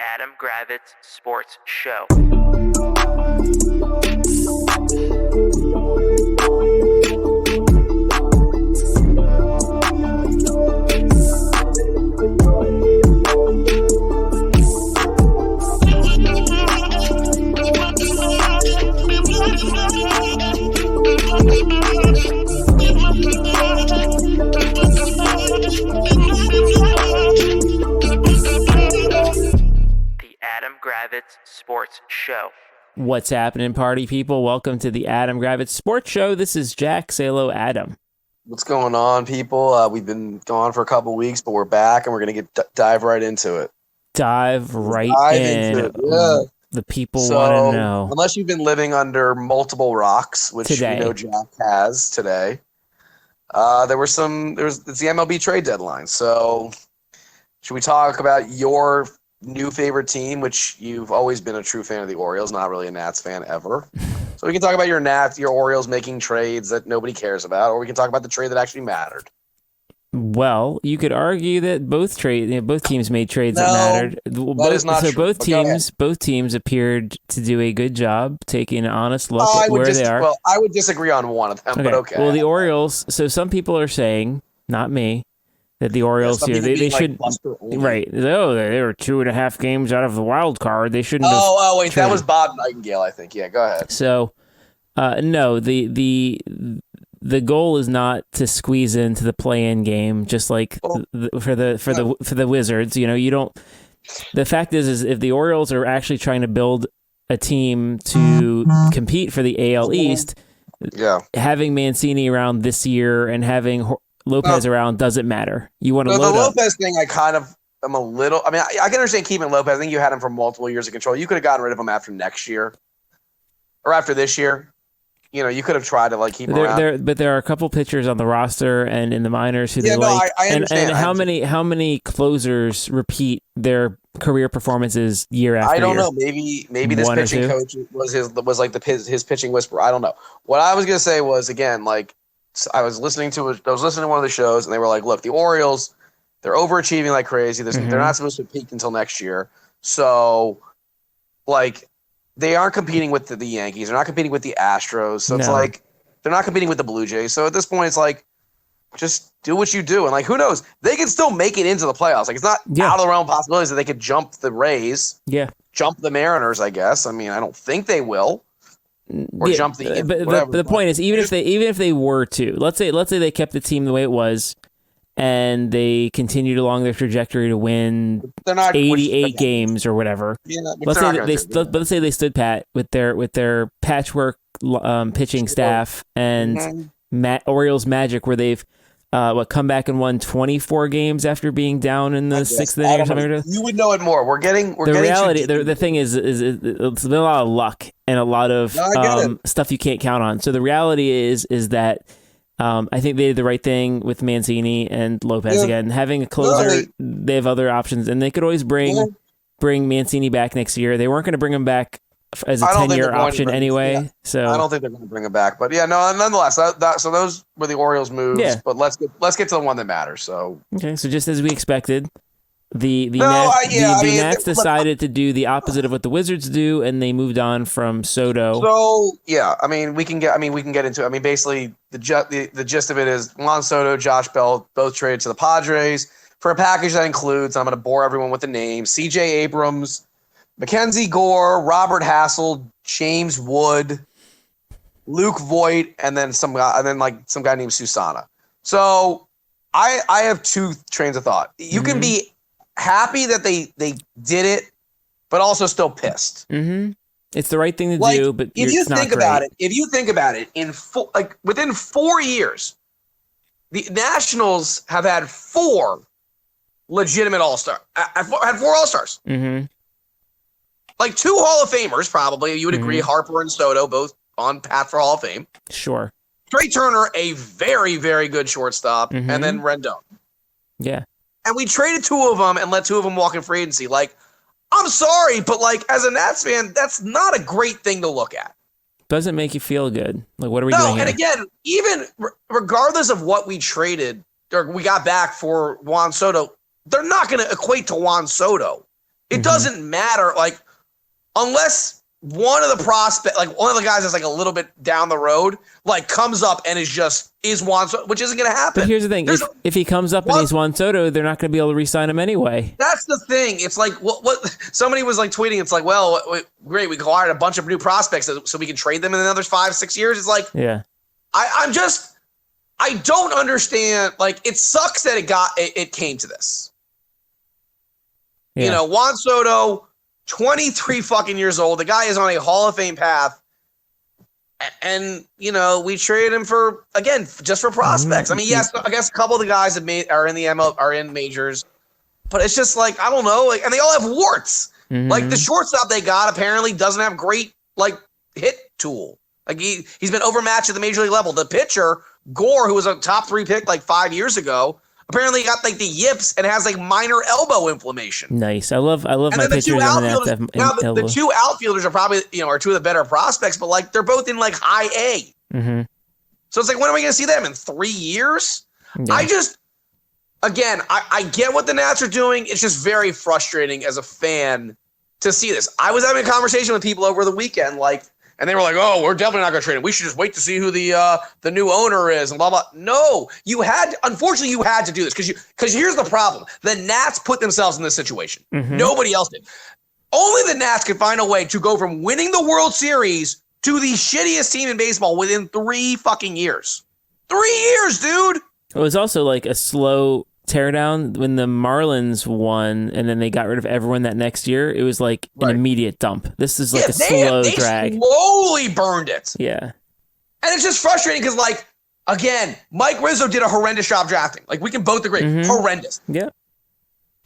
Adam Gravitz Sports Show. Adam Gravitz Sports Show. What's happening, party people? Welcome to the Adam Gravitz Sports Show. This is Jack Salo Adam. What's going on, people? We've been gone for a couple weeks, but we're back, and we're going to dive right into it. Dive in. Into it. Yeah. The people want to know. Unless you've been living under multiple rocks, which today. we know Jack has today, it's the MLB trade deadline. So should we talk about your new favorite team, which you've always been a true fan of the Orioles, not really a Nats fan ever. So we can talk about your Orioles making trades that nobody cares about, or we can talk about the trade that actually mattered. Well, you could argue that both teams made trades that mattered. That is not true. Both teams appeared to do a good job taking an honest look at where they are. Well, I would disagree on one of them, but okay. Well, the Orioles, so some people are saying, not me, that the Orioles here, they should right. Oh, they were 2.5 games out of the wild card. They shouldn't. Oh, wait, that was Bob Nightingale, I think. Yeah, go ahead. So, no, the goal is not to squeeze into the play-in game, just like for the Wizards. You know, you don't. The fact is if the Orioles are actually trying to build a team to compete for the AL East, having Mancini around this year and having Lopez around doesn't matter. You want to load the up. Lopez thing, I kind of am a little. I mean, I can understand keeping Lopez. I think you had him for multiple years of control. You could have gotten rid of him after next year or after this year. You know, you could have tried to keep him around. But there are a couple pitchers on the roster and in the minors who I understand. And how many closers repeat their career performances year after year? I don't know. Maybe this pitching coach was like his pitching whisperer. I don't know. What I was gonna say was, again, I was listening to one of the shows, and they were like, "Look, the Orioles, they're overachieving like crazy. They're not supposed to peak until next year. So, they aren't competing with the Yankees. They're not competing with the Astros. So it's they're not competing with the Blue Jays. So at this point, it's just do what you do. And who knows? They can still make it into the playoffs. It's not out of the realm of possibilities that they could jump the Rays. Yeah, jump the Mariners. I guess. I mean, I don't think they will. Or jump the. But the point is, even if they were to, let's say they kept the team the way it was, and they continued along their trajectory to win 88 games or whatever. Yeah, let's say they stood pat with their patchwork pitching staff and Orioles magic, where they've come back and won 24 games after being down in the sixth inning or something. You would know it more. The thing is it's been a lot of luck and a lot of stuff you can't count on. So the reality is that I think they did the right thing with Mancini and Lopez again. Having a closer, they have other options, and they could always bring Mancini back next year. They weren't going to bring him back as a 10-year option anyway. So I don't think they're going to bring him back. But nonetheless, so those were the Orioles moves. Yeah. But let's get to the one that matters. So so just as we expected, the Nats decided to do the opposite of what the Wizards do, and they moved on from Soto. So we can get into it. I mean, basically the gist of it is Juan Soto, Josh Bell both traded to the Padres for a package that includes, I'm going to bore everyone with the names: C.J. Abrams, Mackenzie Gore, Robert Hassel, James Wood, Luke Voigt, and then some guy named Susana. So I have two trains of thought. You can be happy that they did it, but also still pissed. Mm-hmm. It's the right thing to do, but if you think about it, within 4 years, the Nationals have had 4 legitimate All-Stars. Had 4 All-Stars. Mm-hmm. 2 Hall of Famers, probably. You would agree, Harper and Soto, both on path for Hall of Fame. Sure. Trey Turner, a very, very good shortstop, and then Rendon. Yeah. And we traded 2 of them and let 2 of them walk in free agency. I'm sorry, but as a Nats fan, that's not a great thing to look at. Doesn't make you feel good. What are we doing here? And again, even regardless of what we traded or we got back for Juan Soto, they're not going to equate to Juan Soto. It doesn't matter. Like, unless one of the prospect, like one of the guys that's like a little bit down the road, like comes up and is Juan Soto, which isn't going to happen. But here's the thing: if he comes up and he's Juan Soto, they're not going to be able to re-sign him anyway. That's the thing. It's like what somebody was like tweeting. It's like, well, great, we acquired a bunch of new prospects so we can trade them in another 5-6 years. It's like, yeah, I don't understand. Like, it sucks that it came to this. Yeah. You know, Juan Soto, 23 fucking years old. The guy is on a Hall of Fame path. And, you know, we traded him for, again, just for prospects. I mean, yes, I guess a couple of the guys are in the ML, are in majors. But it's just like, I don't know. Like, and they all have warts. Like, the shortstop they got apparently doesn't have great, like, hit tool. Like, he's been overmatched at the major league level. The pitcher, Gore, who was a top 3 pick like 5 years ago, apparently got like the yips and has like minor elbow inflammation. Nice. I love my pitchers. The two outfielders are probably, you know, are two of the better prospects, but like they're both in like high A. So it's like, when are we going to see them in 3 years? Yeah. I get what the Nats are doing. It's just very frustrating as a fan to see this. I was having a conversation with people over the weekend, like, and they were like, "Oh, we're definitely not going to trade him. We should just wait to see who the new owner is," and blah blah. No, unfortunately, you had to do this because here's the problem: the Nats put themselves in this situation. Nobody else did. Only the Nats could find a way to go from winning the World Series to the shittiest team in baseball within 3 fucking years. 3 years, dude. It was also like a slow teardown when the Marlins won, and then they got rid of everyone that next year. It was like an immediate dump. This is like a slow drag. They slowly burned it. Yeah. And it's just frustrating because, like, again, Mike Rizzo did a horrendous job drafting. Like, we can both agree. Horrendous. Yeah.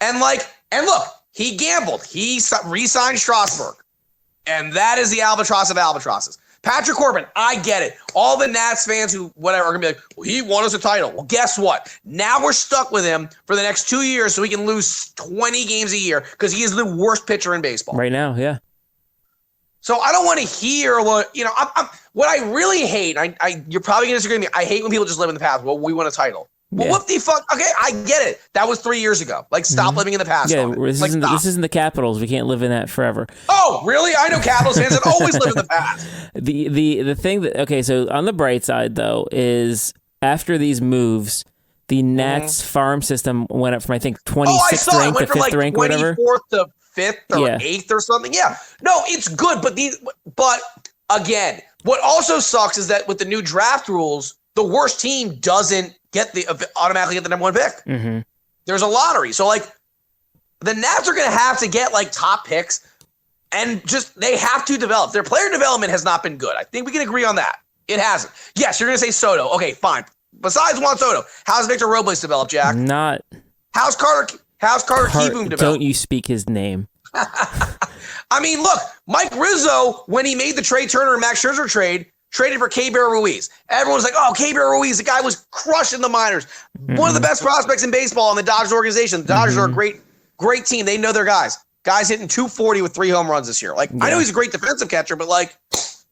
And look, he gambled. He re-signed Strasburg. And that is the albatross of albatrosses. Patrick Corbin, I get it. All the Nats fans who, whatever, are going to be like, well, he won us a title. Well, guess what? Now we're stuck with him for the next 2 years so he can lose 20 games a year because he is the worst pitcher in baseball. Right now, yeah. So I don't want to hear what I really hate, you're probably going to disagree with me, I hate when people just live in the past. Well, we won a title. Well, what the fuck? Okay, I get it. That was 3 years ago. Like, stop living in the past. Yeah, this isn't the Capitals. We can't live in that forever. Oh, really? I know Capitals fans that always live in the past. The thing that, okay, so on the bright side, though, is after these moves, the Nats farm system went up from, I think, 26th rank to 5th rank or whatever. 24th to 5th or 8th or something. Yeah. No, it's good, but again, what also sucks is that with the new draft rules, the worst team doesn't automatically get the number 1 pick. There's a lottery. So, like, the Nats are going to have to get, like, top picks and just, they have to develop. Their player development has not been good. I think we can agree on that. It hasn't. Yes, you're going to say Soto. Okay, fine. Besides Juan Soto, how's Victor Robles developed, Jack? Not. How's Carter Kieboom developed? Don't you speak his name. I mean, look, Mike Rizzo, when he made the Trey Turner and Max Scherzer trade, traded for K-Bear Ruiz. Everyone's like, oh, K-Bear Ruiz, the guy was crushing the minors. One of the best prospects in baseball in the Dodgers organization. The Dodgers are a great team. They know their guys. Guys hitting 240 with 3 home runs this year. Like, I know he's a great defensive catcher, but like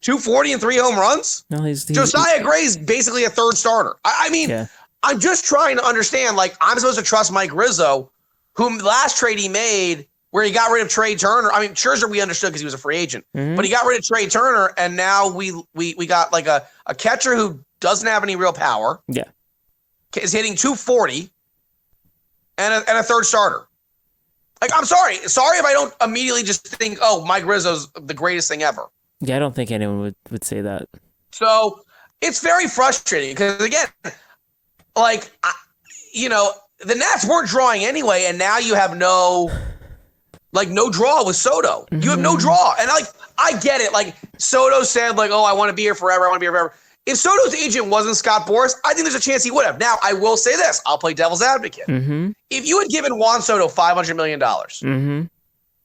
240 and 3 home runs? No, Josiah Gray's basically a third starter. I mean, I'm just trying to understand, like, I'm supposed to trust Mike Rizzo, whom last trade he made where he got rid of Trey Turner. I mean, Scherzer we understood because he was a free agent. But he got rid of Trey Turner, and now we got like a catcher who doesn't have any real power. Yeah. Is hitting 240 and a third starter. Like, I'm sorry. Sorry if I don't immediately just think, oh, Mike Rizzo's the greatest thing ever. Yeah, I don't think anyone would say that. So it's very frustrating because, again, like, the Nats weren't drawing anyway, and now you have no draw with Soto. You have no draw. And, like, I get it. Like, Soto said, like, oh, I want to be here forever. I want to be here forever. If Soto's agent wasn't Scott Boras, I think there's a chance he would have. Now, I will say this. I'll play devil's advocate. If you had given Juan Soto $500 million,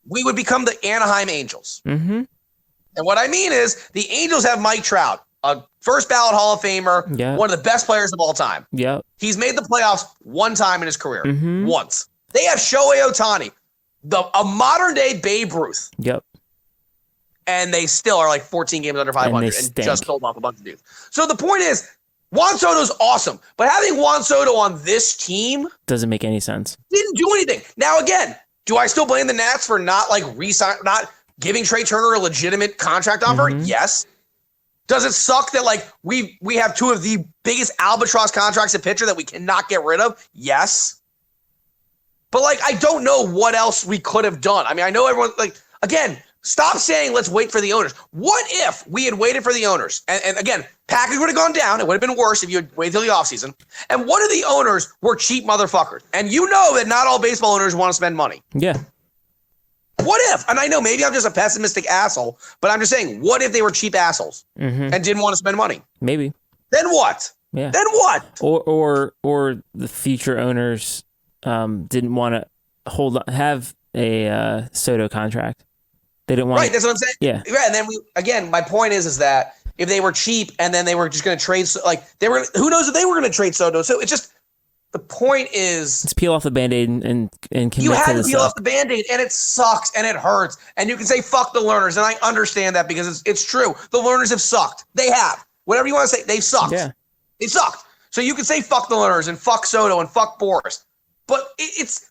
we would become the Anaheim Angels. And what I mean is the Angels have Mike Trout, a first ballot Hall of Famer, one of the best players of all time. He's made the playoffs 1 time in his career. Once. They have Shohei Ohtani, a modern-day Babe Ruth. And they still are like 14 games under 500 and just sold off a bunch of dudes. So the point is, Juan Soto's awesome, but having Juan Soto on this team doesn't make any sense. Didn't do anything. Now, again, Do I still blame the Nats for not not giving Trey Turner a legitimate contract offer? Yes. Does it suck that we have two of the biggest albatross contracts at pitcher that we cannot get rid of? Yes. But I don't know what else we could have done. I mean, I know everyone again, stop saying let's wait for the owners. What if we had waited for the owners? And again, package would have gone down. It would have been worse if you had waited till the offseason. And what if the owners were cheap motherfuckers? And you know that not all baseball owners want to spend money. Yeah. What if? And I know maybe I'm just a pessimistic asshole, but I'm just saying, what if they were cheap assholes and didn't want to spend money? Maybe. Then what? Yeah. Then what? Or the future owners didn't want to have a Soto contract. They didn't want. Right. That's what I'm saying. Yeah. And then my point is that if they were cheap and then they were just going to trade, who knows if they were going to trade Soto? So it's just. The point is, let's peel off the Band-Aid and commit you had to peel stuff. off the Band-Aid, and it sucks and it hurts. And you can say fuck the learners, and I understand that because it's true. The learners have sucked. They have. Whatever you want to say, they've sucked. Yeah. They sucked. So you can say fuck the learners and fuck Soto and fuck Boris, but it's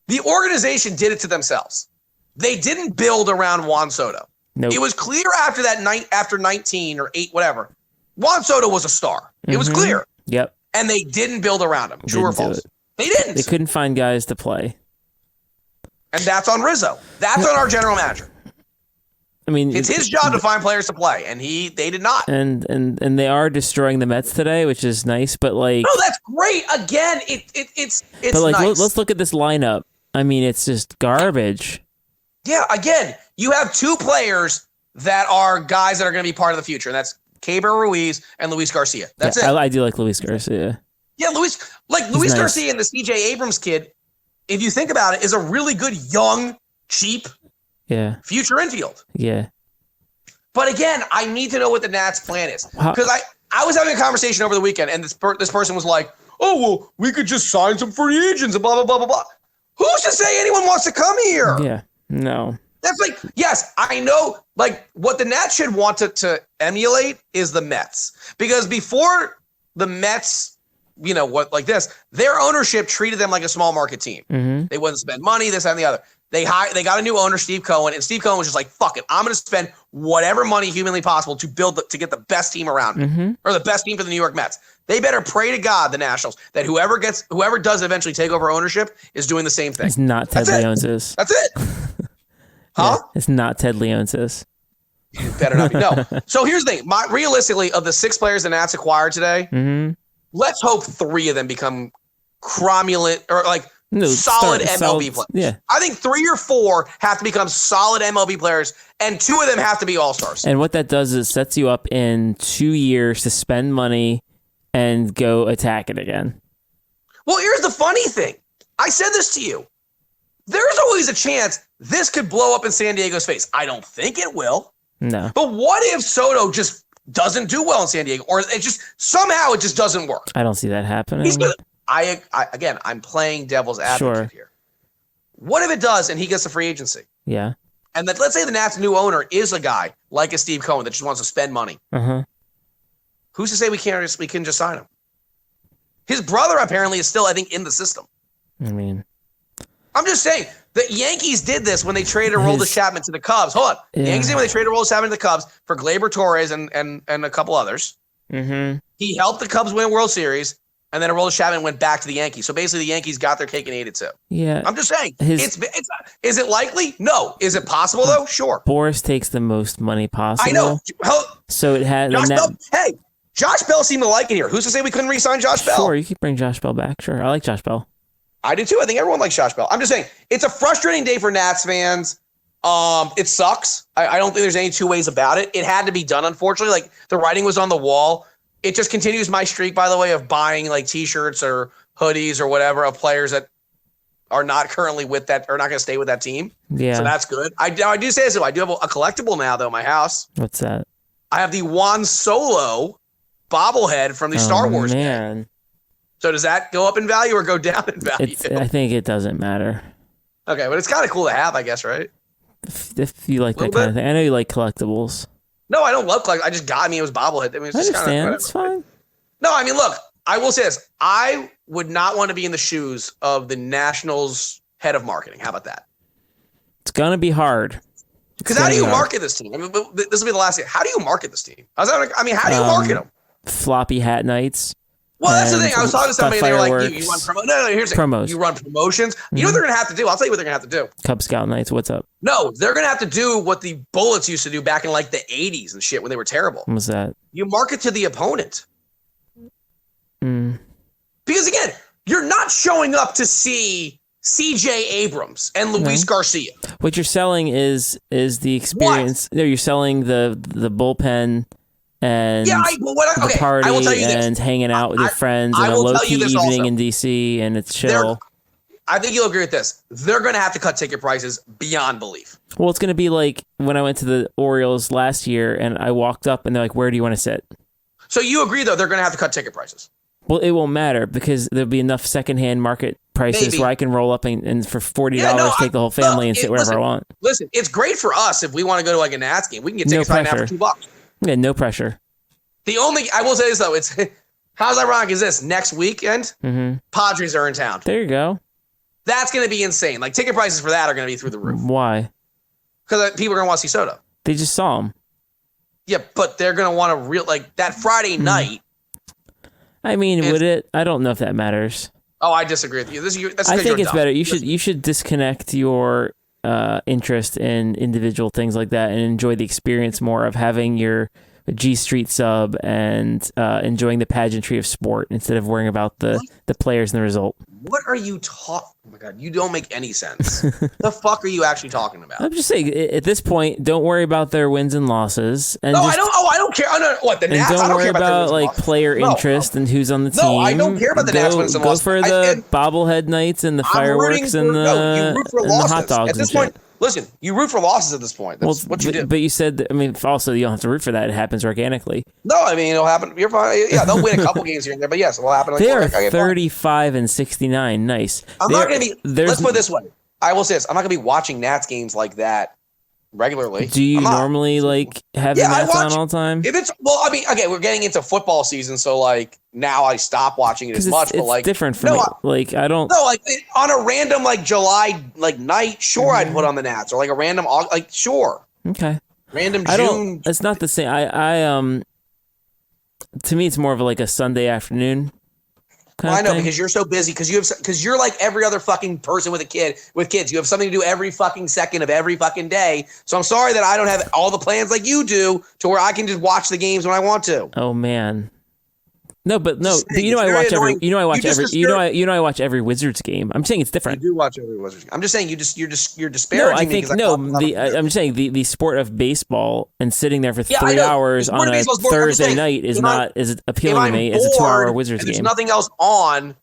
the organization did it to themselves. They didn't build around Juan Soto. Nope. It was clear after that night, after 19 or 8, whatever. Juan Soto was a star. It was clear. Yep. And they didn't build around him. True or false? They didn't. They couldn't find guys to play. And that's on Rizzo. That's on our general manager. I mean, it's his job to find players to play, and they did not. And they are destroying the Mets today, which is nice. But no, that's great. Again, it's but nice. Let's look at this lineup. I mean, it's just garbage. Yeah. Again, you have two players that are guys that are going to be part of the future, and that's Keibert Ruiz and Luis Garcia. That's it. I do like Luis Garcia. Yeah, Luis nice. Garcia and the C.J. Abrams kid, if you think about it, is a really good young, cheap, future infield. Yeah. But again, I need to know what the Nats' plan is because I was having a conversation over the weekend, and this person was like, "Oh well, we could just sign some free agents and blah blah blah blah blah." Who's to say anyone wants to come here? Yeah. No. That's yes, I know, what the Nats should want to emulate is the Mets. Because before the Mets, their ownership treated them like a small market team. Mm-hmm. They wouldn't spend money, this, that, and the other. They got a new owner, Steve Cohen, and Steve Cohen was just like, fuck it, I'm going to spend whatever money humanly possible to get the best team around me, or the best team for the New York Mets. They better pray to God, the Nationals, that whoever does eventually take over ownership is doing the same thing. It's not Ted Leonsis. That's it. Huh? Yeah, it's not Ted Leonsis. It better not be. No. So here's the thing. Realistically, of the 6 players the Nats acquired today, let's hope 3 of them become cromulent or solid MLB players. Yeah. I think 3 or 4 have to become solid MLB players, and 2 of them have to be all-stars. And what that does is sets you up in 2 years to spend money and go attack it again. Well, here's the funny thing. I said this to you. There's always a chance this could blow up in San Diego's face. I don't think it will. No. But what if Soto just doesn't do well in San Diego, or it just doesn't work? I don't see that happening. I'm playing devil's advocate here. What if it does and he gets a free agency? Yeah. And let's say the Nats' new owner is a guy like a Steve Cohen that just wants to spend money. Uh-huh. Who's to say we can just sign him? His brother apparently is still, I think, in the system. I mean, I'm just saying the Yankees did this when they traded Aroldis Chapman to the Cubs. Hold on. The Yankees did when they traded Aroldis Chapman to the Cubs for Gleyber Torres and a couple others. Mm-hmm. He helped the Cubs win a World Series, and then Aroldis Chapman went back to the Yankees. So basically, the Yankees got their cake and ate it too. Yeah. I'm just saying. Is it likely? No. Is it possible though? Sure. Boris takes the most money possible. I know. So it had. Hey, Josh Bell seemed to like it here. Who's to say we couldn't re-sign Josh Bell? Sure, you could bring Josh Bell back. Sure, I like Josh Bell. I do too. I think everyone likes Josh Bell. I'm just saying it's a frustrating day for Nats fans. It sucks. I don't think there's any two ways about it. It had to be done, unfortunately. The writing was on the wall. It just continues my streak, by the way, of buying T-shirts or hoodies or whatever of players that are not currently with that or not going to stay with that team. Yeah. So that's good. I do say this though. I do have a collectible now though in my house. What's that? I have the Juan Solo bobblehead from the Star Wars. Man. So does that go up in value or go down in value? I think it doesn't matter. Okay, but it's kind of cool to have, I guess, right? If you like that kind of thing. I know you like collectibles. No, I don't love collectibles. I just got me. It was bobblehead. I mean, it's just understand. It's fine. No, I mean, look, I will say this. I would not want to be in the shoes of the Nationals head of marketing. How about that? It's gonna be hard. Because how do you market this team? I mean, this will be the last year. How do you market this team? How do you market them? Floppy hat nights. Well, that's the thing. I was talking to somebody, they were like, you run promos. No, here's promos. You run promotions. You know what they're going to have to do? I'll tell you what they're going to have to do. Cub Scout nights, what's up? No, they're going to have to do what the Bullets used to do back in like the 80s and shit when they were terrible. What's that? You market to the opponent. Because again, you're not showing up to see CJ Abrams and Luis Garcia. What you're selling is the experience. No, you're selling the bullpen and the party I will tell you and hanging out with your friends and a low-key evening in DC, and it's chill. I think you'll agree with this. They're going to have to cut ticket prices beyond belief. Well, it's going to be like when I went to the Orioles last year and I walked up and they're like, where do you want to sit? So you agree, though, they're going to have to cut ticket prices? Well, it won't matter because there'll be enough secondhand market prices where I can roll up and for $40 take the whole family and sit wherever I want. Listen, it's great for us if we want to go to like a Nats game. We can get tickets right now for $2. Yeah, no pressure. The only I will say this though, it's how's ironic is this? Next weekend, Padres are in town. There you go. That's going to be insane. Like ticket prices for that are going to be through the roof. Why? Because people are going to want to see Soto. They just saw him. Yeah, but they're going to want to like that Friday night. I mean, would it? I don't know if that matters. Oh, I disagree with you. I think it's better. You should disconnect your interest in individual things like that and enjoy the experience more of having your G Street sub and enjoying the pageantry of sport instead of worrying about the players and the result. What are you talking? Oh my God, you don't make any sense. The fuck are you actually talking about? I'm just saying, at this point, don't worry about their wins and losses. And I don't care. What the Nats? Don't worry about like player interest and who's on the team. No, I don't care about the Nats wins and losses. Go for the bobblehead nights and the fireworks and the hot dogs. At this point, listen, you root for losses at this point. That's what you do. But you said, also you don't have to root for that. It happens organically. No, it'll happen. You're fine. Yeah, they'll win a couple games here and there, but yes, it will happen. They are 35-69. Nice. I'm not going to be. Let's put it this way. I will say this. I'm not going to be watching Nats games like that regularly. Do you normally have the Nats on all the time? If it's we're getting into football season, so like now I stop watching it as much. But like different for me. I don't. No, on a random July night, sure, I'd put on the Nats or like a random sure. Okay. Random June. It's not the same. I to me, it's more of a Sunday afternoon. I know because you're so busy because you're like every other fucking person with kids. You have something to do every fucking second of every fucking day. So I'm sorry that I don't have all the plans like you do to where I can just watch the games when I want to. Oh man. No, but I watch every Wizards game. I'm saying it's different. You do watch every Wizards game. I'm just saying you're disparaging I'm just saying the sport of baseball and sitting there for 3 hours on a Thursday night is not as appealing to me as a 2-hour Wizards game. There's nothing else on.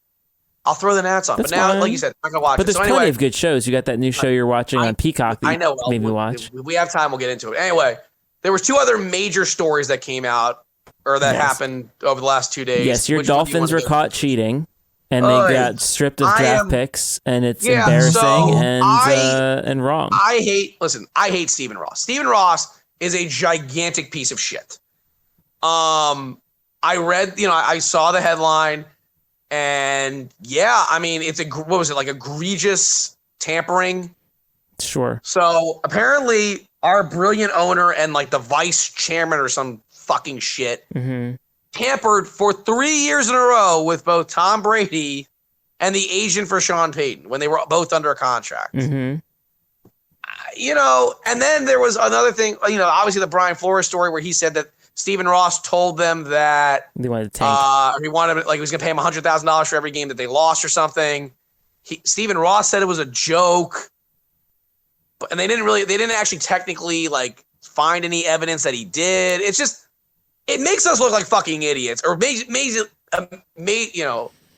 I'll throw the Nats on. But now, like you said, I'm not gonna watch. But there's plenty of good shows. You got that new show you're watching on Peacock. That I know. Made me watch. We have time. We'll get into it. Anyway, there was 2 other major stories that came out. Or that happened over the last 2 days. Yes, your Dolphins were caught cheating, and they got stripped of draft picks, and it's embarrassing and wrong. I hate Stephen Ross. Stephen Ross is a gigantic piece of shit. I read, I saw the headline, and it's egregious tampering. Sure. So apparently, our brilliant owner and the vice chairman or some fucking shit tampered for 3 years in a row with both Tom Brady and the agent for Sean Peyton when they were both under a contract. Mm-hmm. And then there was another thing, obviously the Brian Flores story where he said that Stephen Ross told them that they wanted to tank. He wanted, he was going to pay him $100,000 for every game that they lost or something. Stephen Ross said it was a joke, and they didn't actually technically find any evidence that he did. It's just, it makes us look like fucking idiots, or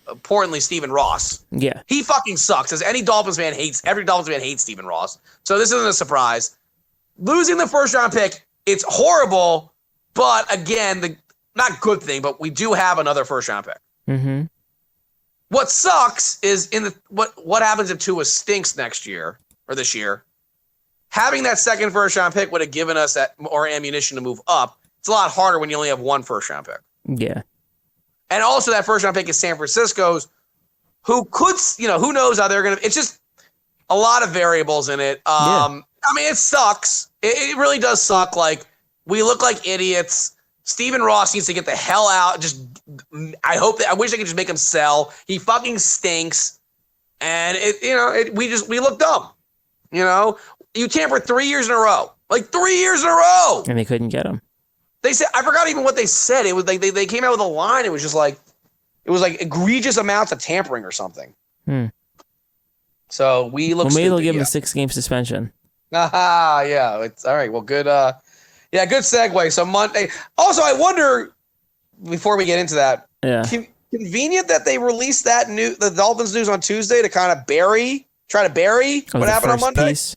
importantly, Stephen Ross. Yeah. He fucking sucks, as every Dolphins fan hates Stephen Ross. So this isn't a surprise. Losing the first round pick, it's horrible, but again, not good thing, but we do have another first round pick. Mm-hmm. What sucks is what happens if Tua stinks next year or this year. Having that second first round pick would have given us that more ammunition to move up. It's a lot harder when you only have one first round pick. Yeah. And also that first round pick is San Francisco's, who knows how they're going to, it's just, a lot of variables in it. I mean, it sucks. It really does suck. Like, we look like idiots. Stephen Ross needs to get the hell out. I wish I could just make him sell. He fucking stinks. And we look dumb. You tampered 3 years in a row. Like 3 years in a row. And they couldn't get him. They said, I forgot even what they said. It was like they came out with a line. It was just like, egregious amounts of tampering or something. So we look. Well, maybe they'll give him a 6-game suspension. Yeah. It's all right. Well, good. Good segue. So Monday. Also, I wonder, before we get into that, convenient that they released the Dolphins news on Tuesday to kind of try to bury what happened on Monday. Piece.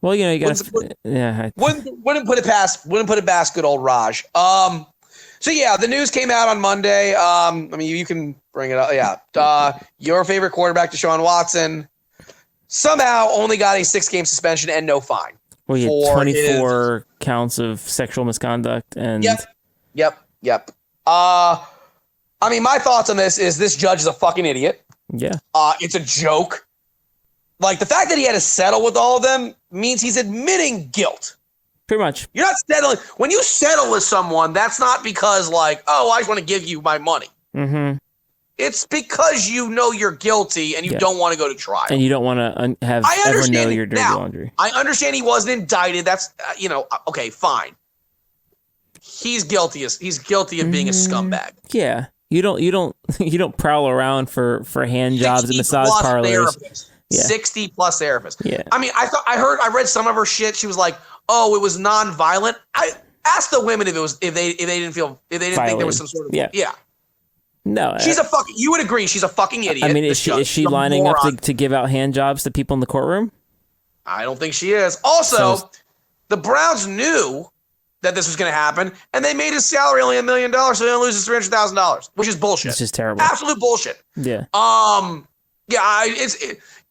Well, you got to. Wouldn't put it past good old Raj. So the news came out on Monday. I mean, you can bring it up. Yeah. Your favorite quarterback, Deshaun Watson, somehow only got a 6-game suspension and no fine. Well, he had 24 counts of sexual misconduct and. Yep. I mean, my thoughts on this judge is a fucking idiot. Yeah. It's a joke. Like, the fact that he had to settle with all of them means he's admitting guilt. Pretty much. You're not settling. When you settle with someone, that's not because, like, oh, I just want to give you my money. Mm-hmm. It's because you're guilty and you don't want to go to trial. And you don't want to have everyone know your dirty laundry. I understand he wasn't indicted. That's, okay, fine. He's guilty of being a scumbag. Yeah. You don't prowl around for hand jobs and massage parlors. Therapists. Yeah. 60 plus therapists. Yeah. I mean, I read some of her shit. She was like, "Oh, it was non-violent." I asked the women if they didn't think there was some sort of No, she's a fucking. You would agree she's a fucking idiot. I mean, is she lining up to give out hand jobs to people in the courtroom? I don't think she is. Also, the Browns knew that this was going to happen, and they made his salary only $1 million, so he only loses $300,000, which is bullshit. It's just terrible. Absolute bullshit. Yeah.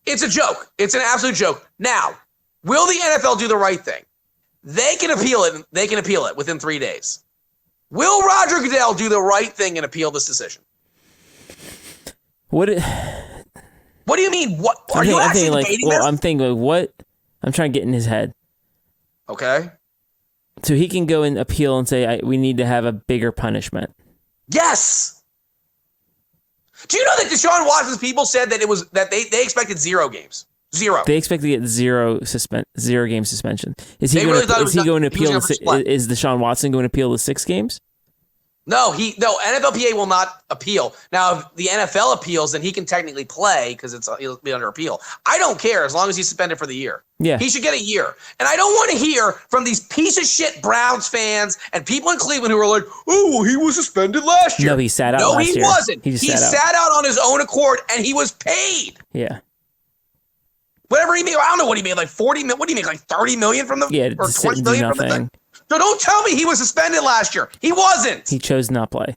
It's a joke. It's an absolute joke. Now, will the NFL do the right thing? They can appeal it. They can appeal it within 3 days. Will Roger Goodell do the right thing and appeal this decision? What do you mean? What are you actually debating this? I'm thinking what I'm trying to get in his head. Okay. So he can go and appeal and say we need to have a bigger punishment. Yes. Do you know that Deshaun Watson's people said that they expected 0 games? 0. They expect to get 0 game suspension. Is he going to appeal? Is Deshaun Watson going to appeal the 6 games? No, NFLPA will not appeal. Now, if the NFL appeals, then he can technically play because he'll be under appeal. I don't care as long as he's suspended for the year. Yeah. He should get a year. And I don't want to hear from these piece of shit Browns fans and people in Cleveland who are like, oh, well, he was suspended last year. No, he sat out last year. No, he wasn't. He sat out on his own accord and he was paid. Yeah. Whatever he made, I don't know what he made, like 40 million. What do you make, like 30 million from the or 20 million from the thing? So don't tell me he was suspended last year. He wasn't. He chose not play.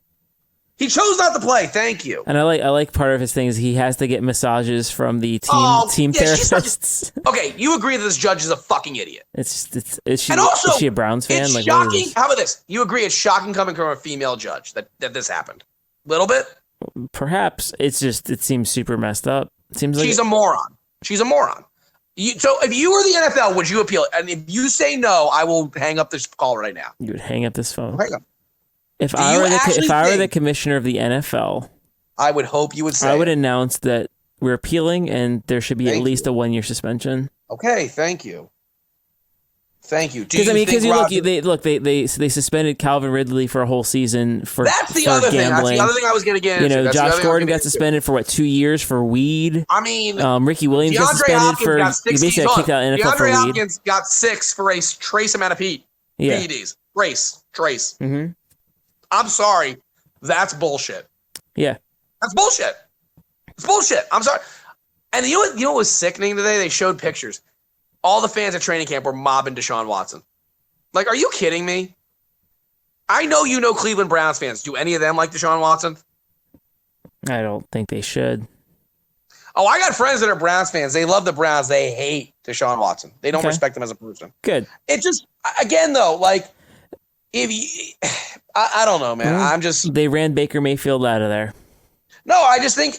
He chose not to play. Thank you. And I like part of his thing is he has to get massages from the team therapists. Okay, you agree that this judge is a fucking idiot. Is she a Browns fan? It's shocking. How about this? You agree it's shocking coming from a female judge that this happened? Little bit? Perhaps. It seems super messed up. It seems like she's a moron. She's a moron. So if you were the NFL, would you appeal it? And if you say no, I will hang up this call right now. You would hang up this phone. Hang up. If I were the commissioner of the NFL, I would hope you would say. I would announce that we're appealing and there should be at least a 1-year suspension. Okay, thank you. Thank you. Because they suspended Calvin Ridley for a whole season for that's the other gambling. Thing. That's the other thing I was going to get into. Josh Gordon got suspended for 2 years for weed. I mean, Ricky Williams got suspended for he basically got kicked out of NFL for weed. DeAndre Hopkins got 6 for a trace amount of PEDs. Trace. Mm-hmm. I'm sorry, that's bullshit. Yeah, that's bullshit. It's bullshit. I'm sorry. And you know what was sickening today? They showed pictures. All the fans at training camp were mobbing Deshaun Watson. Like, are you kidding me? I know you know Cleveland Browns fans. Do any of them like Deshaun Watson? I don't think they should. Oh, I got friends that are Browns fans. They love the Browns. They hate Deshaun Watson. They don't respect him as a person. Good. It just, again, though, like, if you, I don't know, man. I'm just. They ran Baker Mayfield out of there. No, I just think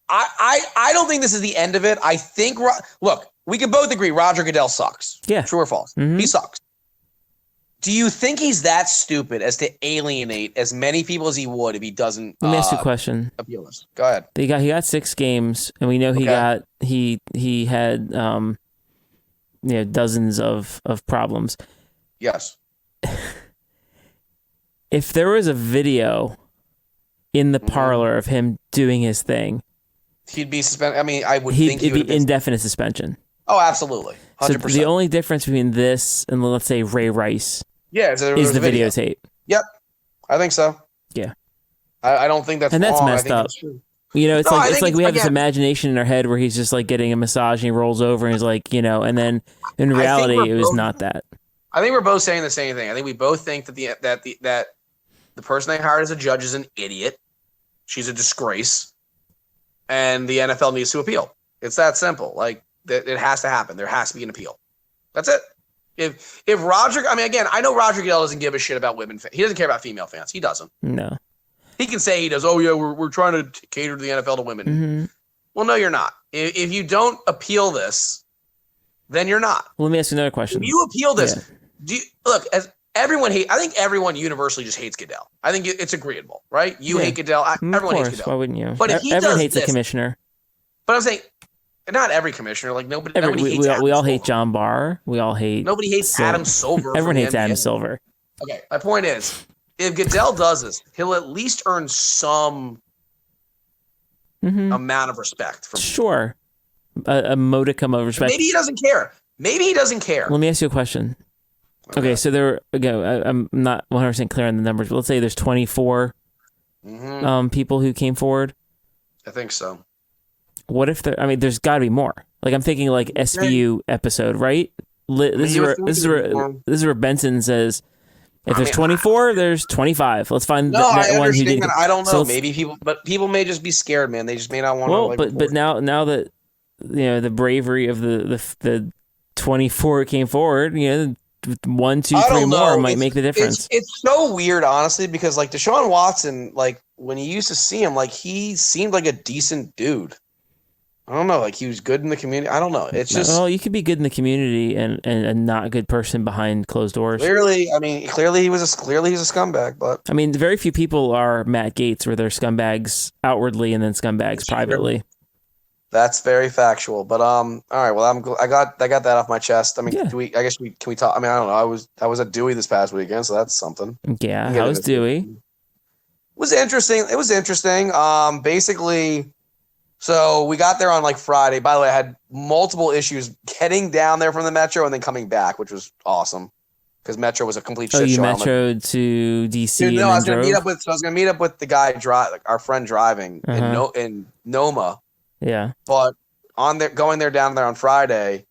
I don't think this is the end of it. I think, look, we can both agree Roger Goodell sucks. Yeah. True or false? Mm-hmm. He sucks. Do you think he's that stupid as to alienate as many people as he would if he doesn't? Let me ask you a question. Appeal this. Go ahead. He got 6 games, and we know he had dozens of problems. Yes. If there was a video in the parlor of him doing his thing, he'd be suspended. I mean, I would think he'd be indefinite suspension. Oh, absolutely. 100%. So the only difference between this and, let's say, Ray Rice is the videotape. Yep. I think so. Yeah. I don't think that's wrong. That's messed up. That's true. It's like we have this imagination in our head where he's just like getting a massage and he rolls over and he's like, and then in reality it was not that. I think we're both saying the same thing. I think we both think that the person they hired as a judge is an idiot. She's a disgrace. And the NFL needs to appeal. It's that simple. Like, it has to happen. There has to be an appeal. That's it. If Roger, I mean, again, I know Roger Goodell doesn't give a shit about women. He doesn't care about female fans. He doesn't. No. He can say he does. Oh yeah, we're trying to cater to the NFL to women. Mm-hmm. Well, no, you're not. If you don't appeal this, then you're not. Well, let me ask you another question. If you appeal this, as everyone I think everyone universally just hates Goodell. I think it's agreeable, right? You hate Goodell. Everyone hates Goodell. Why wouldn't you? But if everyone hates the commissioner. But I'm saying, not every commissioner. Like nobody hates. We all hate John Barr. We all hate. Nobody hates Adam Silver. Everyone hates Adam Silver. Okay, my point is, if Goodell does this, he'll at least earn some amount of respect from sure, a modicum of respect. Maybe he doesn't care. Let me ask you a question. Okay, so there again, I'm not 100% clear on the numbers, but let's say there's 24 people who came forward. I think so. What if there's got to be more. Like I'm thinking like SVU episode, right? This is where Benson says, if there's 24, there's 25. Let's find the one who did. I don't know. Maybe people may just be scared, man. They just may not want to. Well, but now that the bravery of the 24 came forward, 1, 2, 3 more might make the difference. It's so weird, honestly, because like Deshaun Watson, like when you used to see him, like he seemed like a decent dude. I don't know, like he was good in the community. I don't know. It's just you could be good in the community and not a good person behind closed doors. Clearly he's a scumbag. But I mean, very few people are Matt Gaetz, where they're scumbags outwardly and then scumbags privately. That's very factual. But all right. Well, I got that off my chest. I mean, can we talk? I mean, I don't know. I was at Dewey this past weekend, so that's something. Yeah, how was Dewey? It was interesting. Basically. So we got there on like Friday. By the way, I had multiple issues getting down there from the Metro and then coming back, which was awesome because Metro was a complete shit show. You Metroed to DC. Dude, no, I was going to meet up with the guy our friend driving in Noma. Yeah, but going down there on Friday,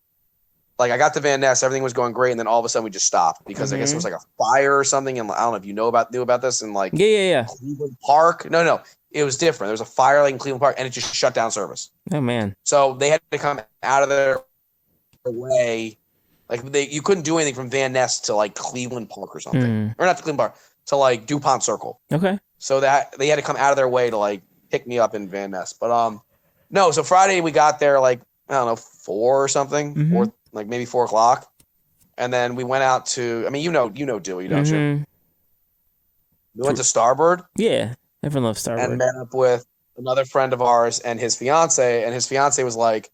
like I got to Van Ness, everything was going great, and then all of a sudden we just stopped because I guess it was like a fire or something, and I don't know if you knew about this in like Cleveland Park. No. It was different. There was a fire like in Cleveland Park, and it just shut down service. Oh man! So they had to come out of their way. Like you couldn't do anything from Van Ness to like Cleveland Park or something, or not to Cleveland Park to like DuPont Circle. Okay. So that they had to come out of their way to like pick me up in Van Ness. But no. So Friday we got there like I don't know 4 or something, or like maybe 4 o'clock, and then we went out to. I mean, you know Dewey, don't you? We went to Starboard. Yeah. Everyone loves Starboard. And met up with another friend of ours and his fiance. And his fiance was like,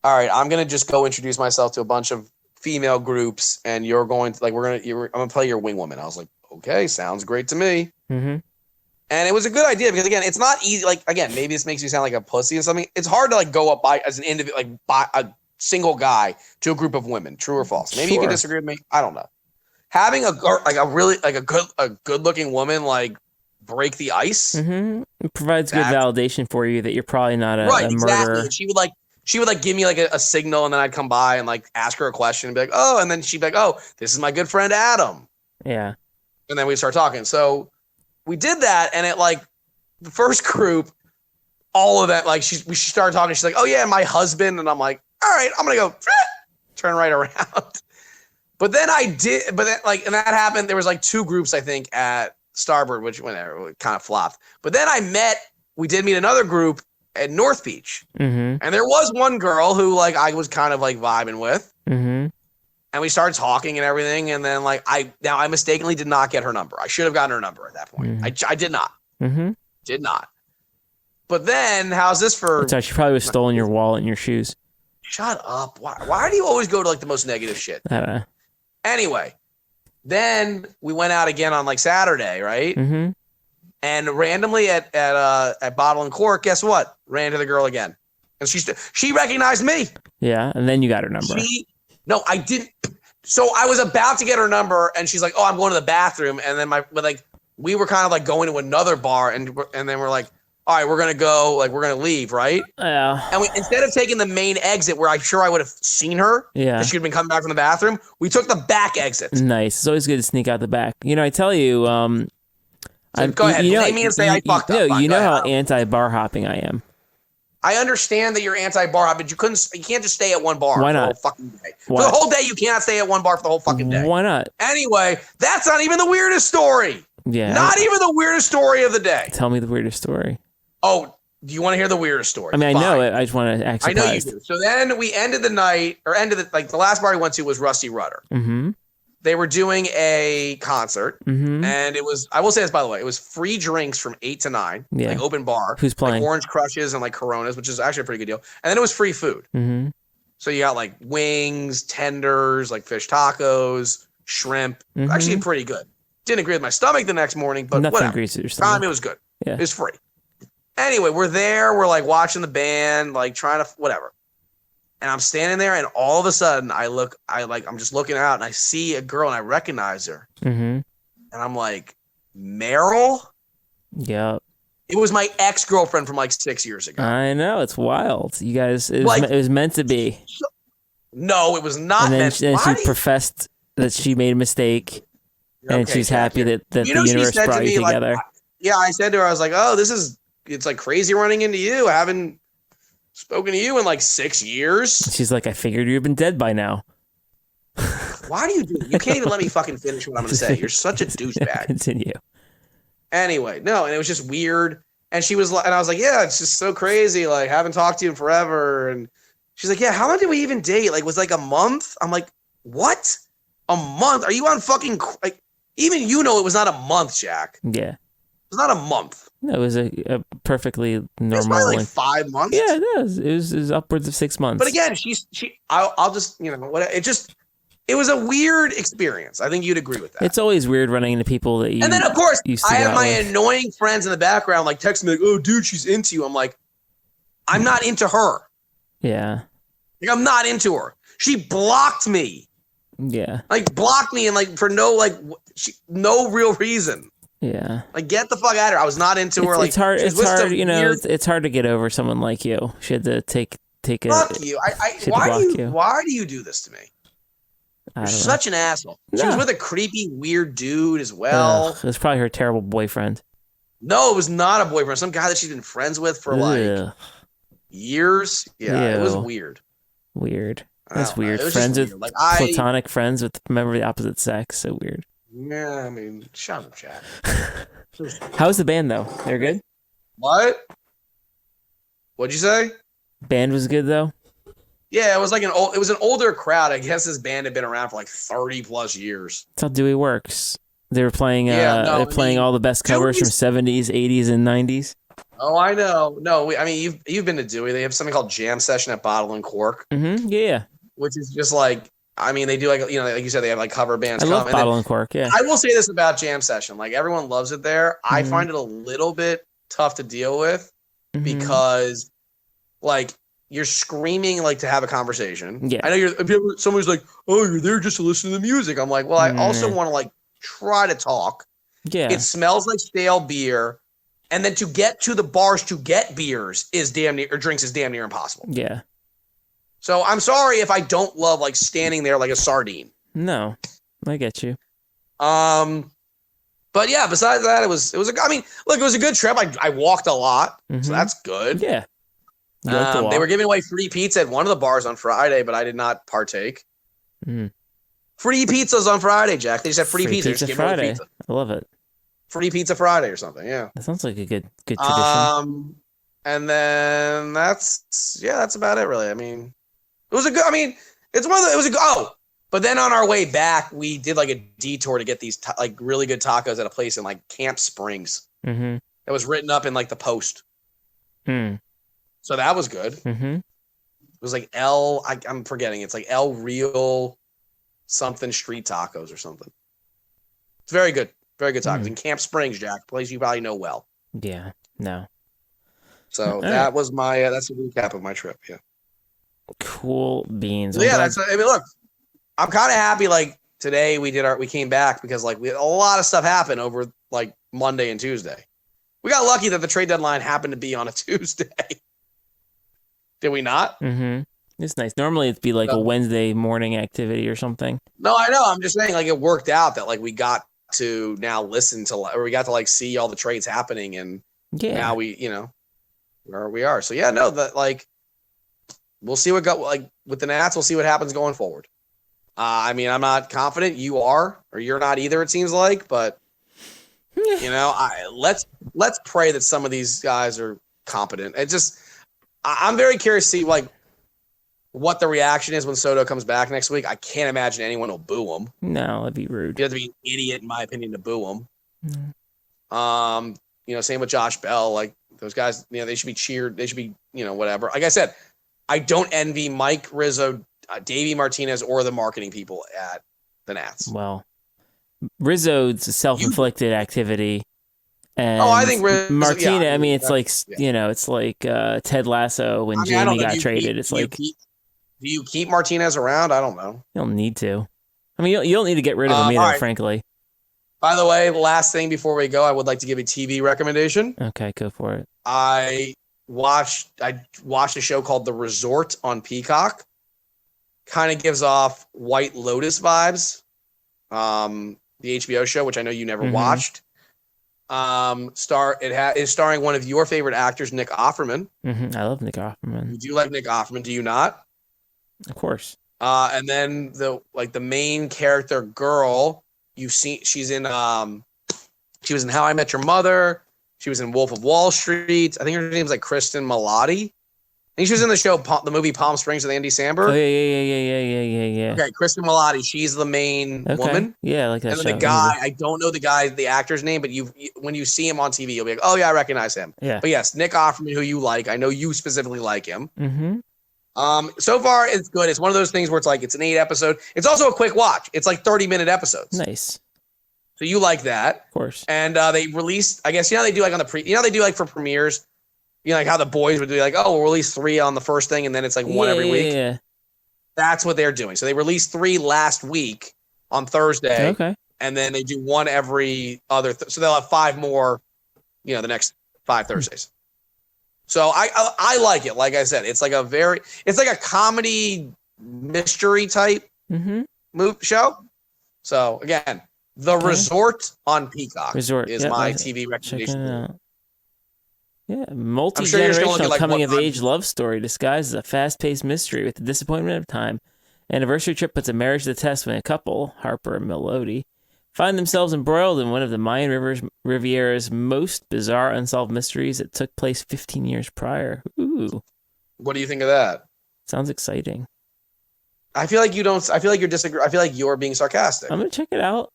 all right, I'm going to just go introduce myself to a bunch of female groups. And you're going to, like, I'm going to play your wing woman. I was like, okay, sounds great to me. Mm-hmm. And it was a good idea because, again, it's not easy. Like, again, maybe this makes me sound like a pussy or something. It's hard to, like, go up as an individual, like, by a single guy to a group of women. True or false? Maybe you can disagree with me. I don't know. Having a good looking woman, like, break the ice. It provides good validation for you that you're probably not a murderer. Exactly. She would give me like a signal, and then I'd come by and like ask her a question and be like, oh, and then she'd be like, oh, this is my good friend Adam. Yeah. And then we'd start talking. So we did that, and it like the first group, all of that, like she started talking. She's like, oh yeah, my husband, and I'm like, all right, I'm gonna go turn right around. But then and that happened. There was like 2 groups, I think, at Starboard, which whenever kind of flopped. But then we did meet another group, at North Beach. Mm-hmm. And there was one girl who like I was kind of like vibing with. Mm-hmm. And we started talking and everything. And then like I mistakenly did not get her number. I should have gotten her number at that point. Mm-hmm. I did not. Mm-hmm. Did not. But then how's this for? Sorry, she probably was stolen your wallet and your shoes. Shut up. Why do you always go to like the most negative shit? I don't know. Anyway, then we went out again on like Saturday, right? Mm-hmm. And randomly at Bottle and Cork, guess what? Ran to the girl again, and she recognized me. Yeah, and then you got her number. No, I didn't. So I was about to get her number, and she's like, "Oh, I'm going to the bathroom." And then we were kind of like going to another bar, and then we're like, "All right, we're gonna go. Like we're gonna leave, right?" Yeah. And instead of taking the main exit where I'm sure I would have seen her, yeah, she'd been coming back from the bathroom, we took the back exit. Nice. It's always good to sneak out the back. You know, I tell you, go ahead. Blame me and say I fucked up. No, you know how anti-bar hopping I am. I understand that you're anti-bar hop, but you can't just stay at one bar Why for the not? whole fucking day. For the whole day, you cannot stay at one bar for the whole fucking day. Why not? Anyway, that's not even the weirdest story. Yeah. Not even the weirdest story of the day. Tell me the weirdest story. Oh, do you want to hear the weirdest story? I mean, I know it. I just want to act surprised. I know you do. So then we ended the night, or the last bar we went to was Rusty Rudder. Mm-hmm. They were doing a concert, mm-hmm. and it was, I will say this, by the way, it was free drinks from 8 to 9, like open bar. Who's playing? Like Orange Crushes and like Coronas, which is actually a pretty good deal. And then it was free food. Mm-hmm. So you got like wings, tenders, like fish tacos, shrimp. Mm-hmm. Actually pretty good. Didn't agree with my stomach the next morning, but nothing whatever. agrees with your stomach. Time, it was good. Yeah. It was free. Anyway, we're there. We're like watching the band, like trying to whatever. And I'm standing there, and all of a sudden, I'm just looking out, and I see a girl, and I recognize her. Mm-hmm. And I'm like, Meryl? Yep. It was my ex-girlfriend from like 6 years ago. I know, it's wild. You guys, it was meant to be. No, it was not meant to be. And she professed that she made a mistake, and she's happy that the universe brought you together. I said to her, I was like, oh, it's like crazy running into you. I haven't spoken to you in like 6 years. She's like, I figured you've been dead by now. Why do you do that? You can't even let me fucking finish what I'm going to say. You're such a douchebag. Continue. Anyway, no, and it was just weird. And she was like, and I was like, yeah, it's just so crazy. Like, haven't talked to you in forever. And she's like, yeah, how long did we even date? Like, was like a month? I'm like, what? A month? Are you on fucking, like, even you know it was not a month, Jack. Yeah. It was not a month. No, it was a perfectly normal. It was probably like 5 months. Yeah, it is. It was upwards of 6 months. But again, I'll just, it was a weird experience. I think you'd agree with that. It's always weird running into people that you. And then of course, I have my with. annoying friends in the background, like texting me, like, "Oh, dude, she's into you." I'm like, I'm not into her. Yeah. Like, I'm not into her. She blocked me. Yeah. Like blocked me, and like for no no real reason. Yeah. Like, get the fuck out of here. I was not into her. Like, it's hard. It's hard. You know, it's hard to get over someone like you. She had to take a. Fuck you. Why do you do this to me? You're such an asshole. She was with a creepy, weird dude as well. It was probably her terrible boyfriend. No, it was not a boyfriend. Some guy that she's been friends with for like years. Yeah, it was weird. Weird. That's weird. Friends with like platonic friends with a member of the opposite sex. So weird. Yeah, I mean, shut up, Chad. How's the band though? They're good. What? What'd you say? Band was good though. Yeah, it was like it was an older crowd. I guess this band had been around for like 30 plus years. That's how Dewey works. They were playing they're playing all the best covers from 70s, 80s, and 90s. Oh, I know. No, you've been to Dewey. They have something called Jam Session at Bottle and Cork. Mm-hmm. Yeah. Which is just like, I mean, they do like, like you said, they have like cover bands. I love Bottle and Cork, yeah. I will say this about Jam Session. Like, everyone loves it there. Mm-hmm. I find it a little bit tough to deal with because, like, you're screaming like to have a conversation. Yeah. I know somebody's like, oh, you're there just to listen to the music. I'm like, well, I also want to like try to talk. Yeah. It smells like stale beer. And then to get to the bars to get beers drinks is damn near impossible. Yeah. So I'm sorry if I don't love like standing there like a sardine. No, I get you. But yeah, besides that, it was I mean, look, it was a good trip. I walked a lot, so that's good. Yeah. They were giving away free pizza at one of the bars on Friday, but I did not partake. Mm. Free pizzas on Friday, Jack. They just had free pizza. Pizza Friday. I love it. Free Pizza Friday or something. Yeah. That sounds like a good tradition. And then that's about it, really. I mean, it was a good. I mean, it's one of the. It was a oh. But then on our way back, we did like a detour to get these like really good tacos at a place in like Camp Springs. Mm-hmm. It was written up in like the Post. Mm. So that was good. Mm-hmm. It was like I'm forgetting. It's like El Real something street tacos or something. It's very good. Very good tacos. In Camp Springs, Jack, place you probably know well. Yeah. No. So that was my that's a recap of my trip. Yeah. Cool beans. So, yeah, I mean, look, I'm kind of happy. Like today, we came back because like we had a lot of stuff happen over like Monday and Tuesday. We got lucky that the trade deadline happened to be on a Tuesday. Did we not? Mm-hmm. It's nice. Normally, it'd be like a Wednesday morning activity or something. No, I know. I'm just saying, like it worked out that like we got to now listen to, or we got to like see all the trades happening, and now we, where we are. So yeah, no, that like we'll see what got like with the Nats. We'll see what happens going forward. I mean, I'm not confident. You are, or you're not either. It seems like, but let's pray that some of these guys are competent. I'm very curious to see like what the reaction is when Soto comes back next week. I can't imagine anyone will boo him. No, that'd be rude. You have to be an idiot, in my opinion, to boo him. Mm. Same with Josh Bell. Like those guys, they should be cheered. They should be, whatever. Like I said, I don't envy Mike Rizzo, Davey Martinez, or the marketing people at the Nats. Well, Rizzo's a self-inflicted activity. And I think Martinez. I mean, it's like it's like Ted Lasso when Jamie got traded. Do you keep Martinez around? I don't know. You don't need to. I mean, you don't need to get rid of him either, right. Frankly. By the way, last thing before we go, I would like to give a TV recommendation. Okay, go for it. I watched a show called The Resort on Peacock. Kind of gives off White Lotus vibes. The HBO show, which I know you never watched. Is starring one of your favorite actors, Nick Offerman. Mm-hmm. I love Nick Offerman. You do like Nick Offerman, do you not? Of course. And then the main character girl, she's in she was in How I Met Your Mother. She was in Wolf of Wall Street. I think her name's like Kristen Milotti. I think she was in the movie Palm Springs with Andy Samberg. Oh, yeah. Okay, Kristen Milotti. She's the main woman. Yeah, I like that. And then the guy, I don't know the actor's name, but when you see him on TV, you'll be like, oh yeah, I recognize him. Yeah. But yes, Nick Offerman, who you like. I know you specifically like him. Mm-hmm. So far it's good. It's one of those things where it's an 8-episode. It's also a quick watch. It's like 30-minute episodes. Nice. So you like that, of course. And they released, I guess, they do like on the they do like for premieres, like how the boys would do like, oh, we'll release 3 on the first thing, and then it's like one every week. Yeah. That's what they're doing. So they released 3 last week on Thursday. Okay. And then they do 1 every other. So they'll have 5 more, the next 5 Thursdays. So I like it. Like I said, it's like a comedy mystery type show. So again, The Resort on Peacock is my TV recommendation. Yeah, multi-generational coming-of-age love story disguised as a fast-paced mystery with the disappointment of time. Anniversary trip puts a marriage to the test when a couple, Harper and Melody, find themselves embroiled in one of the Mayan Riviera's most bizarre unsolved mysteries that took place 15 years prior. Ooh. What do you think of that? Sounds exciting. I feel like you don't. I feel like you're disagreeing. I feel like you're being sarcastic. I'm gonna check it out.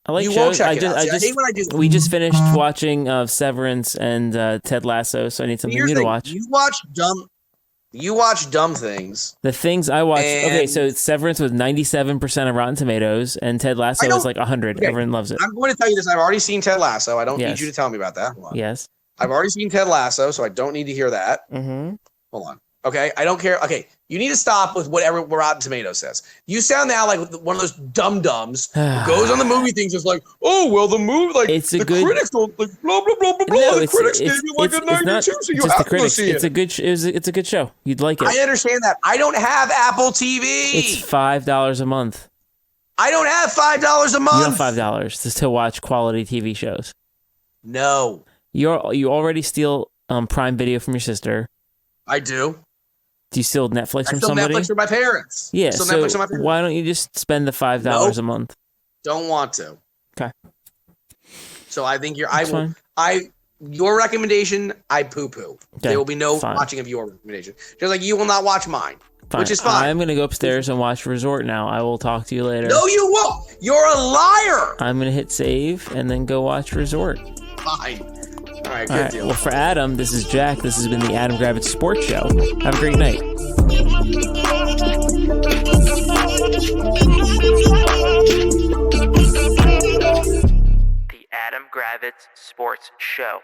I like you shows. Won't check it out. I hate when I do. We just finished watching Severance and Ted Lasso, so I need something new to watch. You watch dumb things. The things I watched. Okay, so Severance was 97% of Rotten Tomatoes, and Ted Lasso was like 100. Okay. Everyone loves it. I'm going to tell you this. I've already seen Ted Lasso. I don't need you to tell me about that. Hold on. Yes. I've already seen Ted Lasso, so I don't need to hear that. Mm-hmm. Hold on. Okay, I don't care. Okay, you need to stop with whatever Rotten Tomatoes says. You sound now like one of those dum-dums who goes on the movie things just like, oh, well, the movie, like, critics don't, like, blah, blah, blah, blah, blah. No, the critics gave you like a 92, so you have to go see it. It's a good show. You'd like it. I understand that. I don't have Apple TV. It's $5 a month. I don't have $5 a month. You have $5 just to watch quality TV shows. No. You already steal Prime Video from your sister. I do. Do you steal Netflix from somebody? Netflix from my parents. Yeah, so Netflix from my parents. Why don't you just spend the $5 a month? Don't want to. Okay. So I think your recommendation, I poo-poo. Okay, there will be no fine. watching of your recommendation. Just like you will not watch mine, fine. which is fine. I'm going to go upstairs and watch Resort now. I will talk to you later. No, you won't. You're a liar. I'm going to hit save and then go watch Resort. Fine. All right, good deal. Well, for Adam, this is Jack. This has been the Adam Gravitz Sports Show. Have a great night. The Adam Gravitz Sports Show.